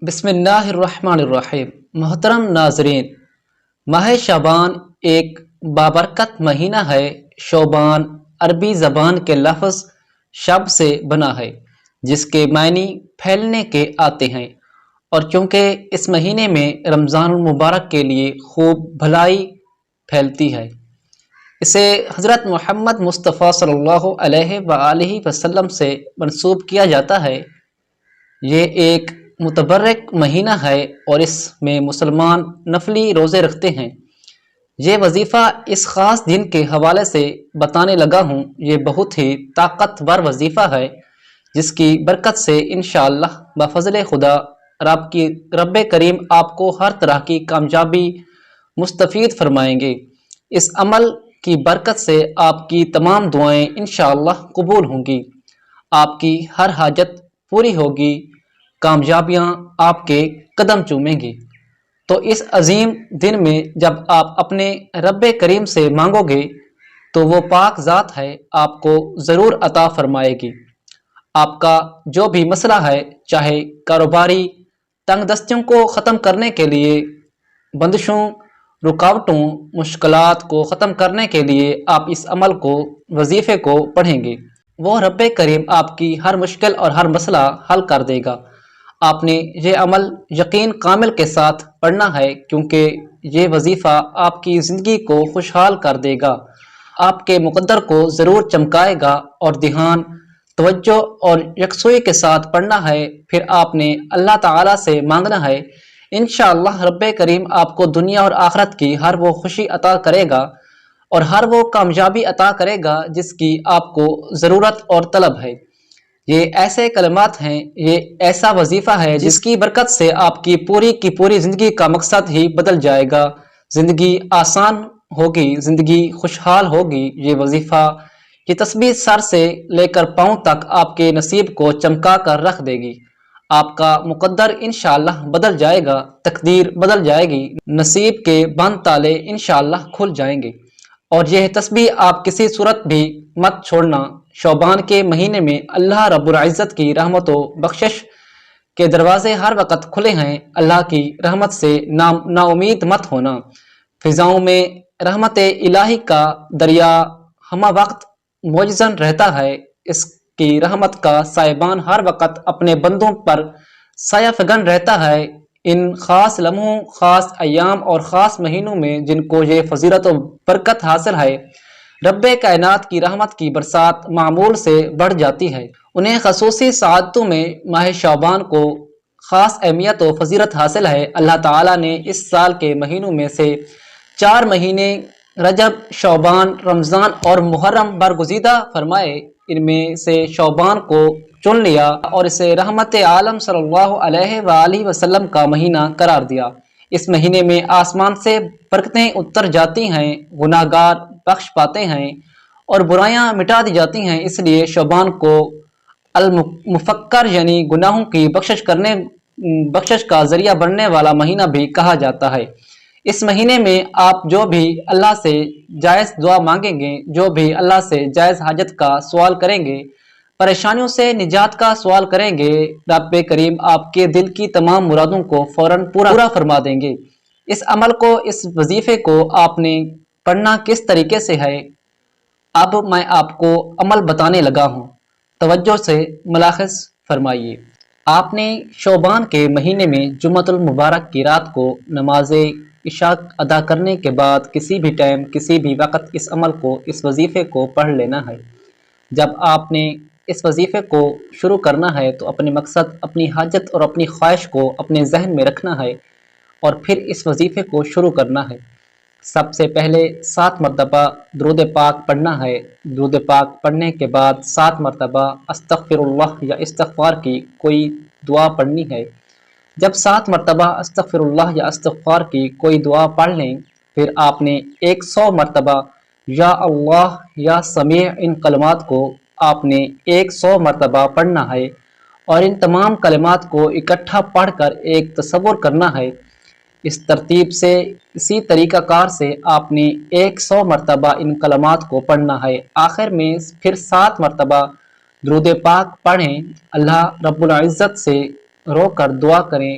بسم اللہ الرحمن الرحیم۔ محترم ناظرین، ماہ شعبان ایک بابرکت مہینہ ہے۔ شعبان عربی زبان کے لفظ شب سے بنا ہے، جس کے معنی پھیلنے کے آتے ہیں، اور چونکہ اس مہینے میں رمضان المبارک کے لیے خوب بھلائی پھیلتی ہے، اسے حضرت محمد مصطفیٰ صلی اللہ علیہ وآلہ وسلم سے منسوب کیا جاتا ہے۔ یہ ایک متبرک مہینہ ہے اور اس میں مسلمان نفلی روزے رکھتے ہیں۔ یہ وظیفہ اس خاص دن کے حوالے سے بتانے لگا ہوں۔ یہ بہت ہی طاقتور وظیفہ ہے، جس کی برکت سے انشاءاللہ بفضل خدا رب کریم آپ کو ہر طرح کی کامیابی مستفید فرمائیں گے۔ اس عمل کی برکت سے آپ کی تمام دعائیں انشاءاللہ قبول ہوں گی، آپ کی ہر حاجت پوری ہوگی، کامیابیاں آپ کے قدم چومیں گی۔ تو اس عظیم دن میں جب آپ اپنے رب کریم سے مانگو گے تو وہ پاک ذات ہے آپ کو ضرور عطا فرمائے گی۔ آپ کا جو بھی مسئلہ ہے، چاہے کاروباری تنگ دستیوں کو ختم کرنے کے لیے، بندشوں، رکاوٹوں، مشکلات کو ختم کرنے کے لیے آپ اس عمل کو، وظیفے کو پڑھیں گے، وہ رب کریم آپ کی ہر مشکل اور ہر مسئلہ حل کر دے گا۔ آپ نے یہ عمل یقین کامل کے ساتھ پڑھنا ہے، کیونکہ یہ وظیفہ آپ کی زندگی کو خوشحال کر دے گا، آپ کے مقدر کو ضرور چمکائے گا، اور دھیان، توجہ اور یکسوئی کے ساتھ پڑھنا ہے۔ پھر آپ نے اللہ تعالیٰ سے مانگنا ہے، انشاءاللہ رب کریم آپ کو دنیا اور آخرت کی ہر وہ خوشی عطا کرے گا اور ہر وہ کامیابی عطا کرے گا جس کی آپ کو ضرورت اور طلب ہے۔ یہ ایسے کلمات ہیں، یہ ایسا وظیفہ ہے جس کی برکت سے آپ کی پوری زندگی کا مقصد ہی بدل جائے گا، زندگی آسان ہوگی، زندگی خوشحال ہوگی۔ یہ وظیفہ، یہ تسبیح سر سے لے کر پاؤں تک آپ کے نصیب کو چمکا کر رکھ دے گی۔ آپ کا مقدر انشاءاللہ بدل جائے گا، تقدیر بدل جائے گی، نصیب کے بند تالے انشاءاللہ کھل جائیں گے۔ اور یہ تسبیح آپ کسی صورت بھی مت چھوڑنا۔ شعبان کے مہینے میں اللہ رب العزت کی رحمت و بخشش کے دروازے ہر وقت کھلے ہیں۔ اللہ کی رحمت سے نا امید مت ہونا۔ فضاؤں میں رحمت الہی کا دریا ہمہ وقت موجزن رہتا ہے۔ اس کی رحمت کا سائبان ہر وقت اپنے بندوں پر سایہ فگن رہتا ہے۔ ان خاص لمحوں، خاص ایام اور خاص مہینوں میں جن کو یہ فضیلت و برکت حاصل ہے، رب کائنات کی رحمت کی برسات معمول سے بڑھ جاتی ہے۔ انہیں خصوصی سعادتوں میں ماہ شعبان کو خاص اہمیت و فضیلت حاصل ہے۔ اللہ تعالیٰ نے اس سال کے مہینوں میں سے 4 مہینے رجب، شعبان، رمضان اور محرم برگزیدہ فرمائے۔ ان میں سے شعبان کو چن لیا اور اسے رحمت عالم صلی اللہ علیہ وآلہ وسلم کا مہینہ قرار دیا۔ اس مہینے میں آسمان سے برکتیں اتر جاتی ہیں، گناہ گار بخش پاتے ہیں اور برائیاں مٹا دی جاتی ہیں۔ اس لیے شعبان کو المفکر یعنی گناہوں کی بخشش کا ذریعہ بننے والا مہینہ بھی کہا جاتا ہے۔ اس مہینے میں آپ جو بھی اللہ سے جائز دعا مانگیں گے، جو بھی اللہ سے جائز حاجت کا سوال کریں گے، پریشانیوں سے نجات کا سوال کریں گے، رب کریم آپ کے دل کی تمام مرادوں کو فوراً پورا فرما دیں گے۔ اس عمل کو، اس وظیفے کو آپ نے پڑھنا کس طریقے سے ہے، اب میں آپ کو عمل بتانے لگا ہوں، توجہ سے ملاحظہ فرمائیے۔ آپ نے شعبان کے مہینے میں جمعۃ المبارک کی رات کو نماز عشاء ادا کرنے کے بعد کسی بھی ٹائم، کسی بھی وقت اس عمل کو، اس وظیفے کو پڑھ لینا ہے۔ جب آپ نے اس وظیفے کو شروع کرنا ہے تو اپنے مقصد، اپنی حاجت اور اپنی خواہش کو اپنے ذہن میں رکھنا ہے اور پھر اس وظیفے کو شروع کرنا ہے۔ سب سے پہلے 7 مرتبہ درود پاک پڑھنا ہے۔ درود پاک پڑھنے کے بعد 7 مرتبہ استغفر اللہ یا استغفار کی کوئی دعا پڑھنی ہے۔ جب 7 مرتبہ استغفر اللہ یا استغفار کی کوئی دعا پڑھ لیں، پھر آپ نے 100 مرتبہ یا اللہ یا سمیع، ان کلمات کو آپ نے 100 مرتبہ پڑھنا ہے، اور ان تمام کلمات کو اکٹھا پڑھ کر ایک تصور کرنا ہے۔ اس ترتیب سے، اسی طریقہ کار سے آپ نے 100 مرتبہ ان کلمات کو پڑھنا ہے۔ آخر میں پھر 7 مرتبہ درود پاک پڑھیں، اللہ رب العزت سے رو کر دعا کریں